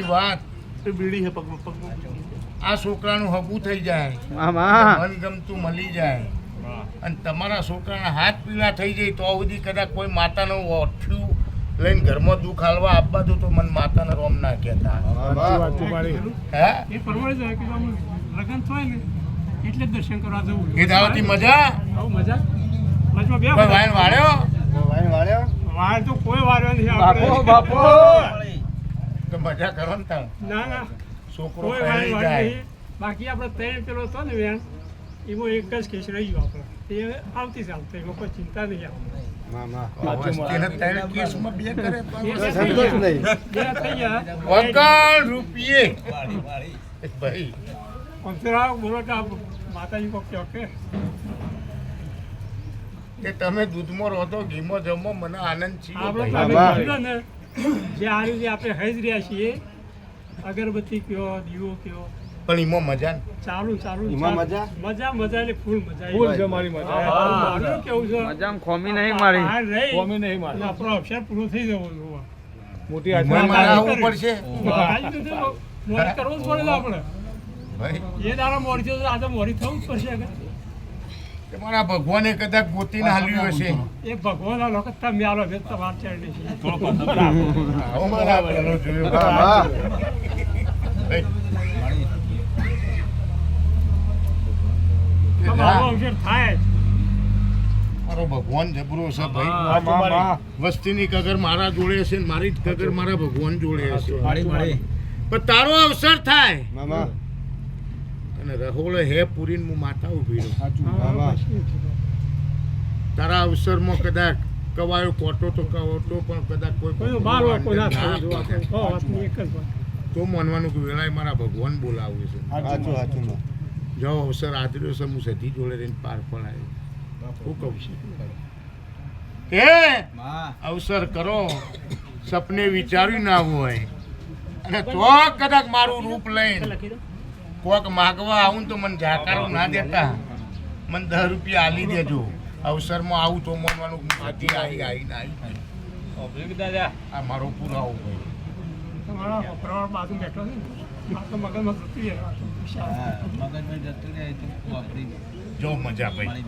વાત બીડી છે પગ આ છોકરાનું હગું થઈ જાય મનગમતું મળી જાય અને તમારા છોકરાના હાથ પીળા થઈ જાય તો સુધી કદાચ કોઈ માતાનું ઓઠ્યું લઈને ઘરમાં દુઃખ હાલવા આપવા દો તો મને માતાને રોમ ના કહેતા એટલે દર્શન કરવા જવું એ દાવતી મજા મજા વાયન વાળ્યો વાળ તો કોઈ વાળ્યો નથી બાપો તો મજા કરો ને તાર ના છોકરો કોઈ વાળ નહીં બાકી આપણે ત્રણ પેલો હતો ને વેણ એમાં એક જ કેસ રહી ગયો આપણે એ આવતી ચાલતો એમાં કોઈ ચિંતા નહીં માતાજી કો કે તમે દૂધમાં રહો તો ઘીમાં જમો મને આનંદ છે જે આ રીતે આપણે હજ રહ્યા છીએ અગરબત્તી કયો દીવો કયો પણ એમાં મજા ચાલુ મજા એટલે ફૂલ મજા ફૂલ છે મારી મજા મારું કેવું છે મજામાં ખોમી નહીં મારી ખોમી નહીં મારી આપણો અક્ષર પૂરો થઈ જવો જોવા મોટી આવવું પડશે મોડી કરવું જ પડે આપણે ભાઈ એ દાડા મોડી થયો તો આજે મોડી થવું જ પડશે તમારા ભગવાને કદાચ ગોતીને હાલ્યું હશે એ ભગવાન આ લોકો તમે આલો છે તમાર ચડી છે મારો ભગવાન જબરો છે ભાઈ વસ્તીની કગર મારા જોડે હશે ને મારી જ કગર મારા ભગવાન જોડે હશે પણ તારો અવસર થાય અને રહોળે હે પૂરીને હું માતા ઉભી રહું તારા અવસરમાં કદાચ કવાયો કોટો તો કોટો પણ કદાચ કોઈ તો માનવાનું કે વેળાએ મારા ભગવાન બોલાવે છે જો અવસર આદર્યો છે હું સધી જોડે રહીને પાર પડાયો શું કહું છું એ અવસર કરો સપને વિચાર્યું ના હોય અને તો કદાચ મારું રૂપ લઈને કોક માગવા આવું તો મને જાકારો ના દેતા મને 10 રૂપિયા આલી દેજો અવસરમાં આવું તો માનવાનું દાદા આ મારો પુરાવો ભાઈ તમારા બાજુ બેઠો છે મગજમાં જતું જો મજા ભાઈ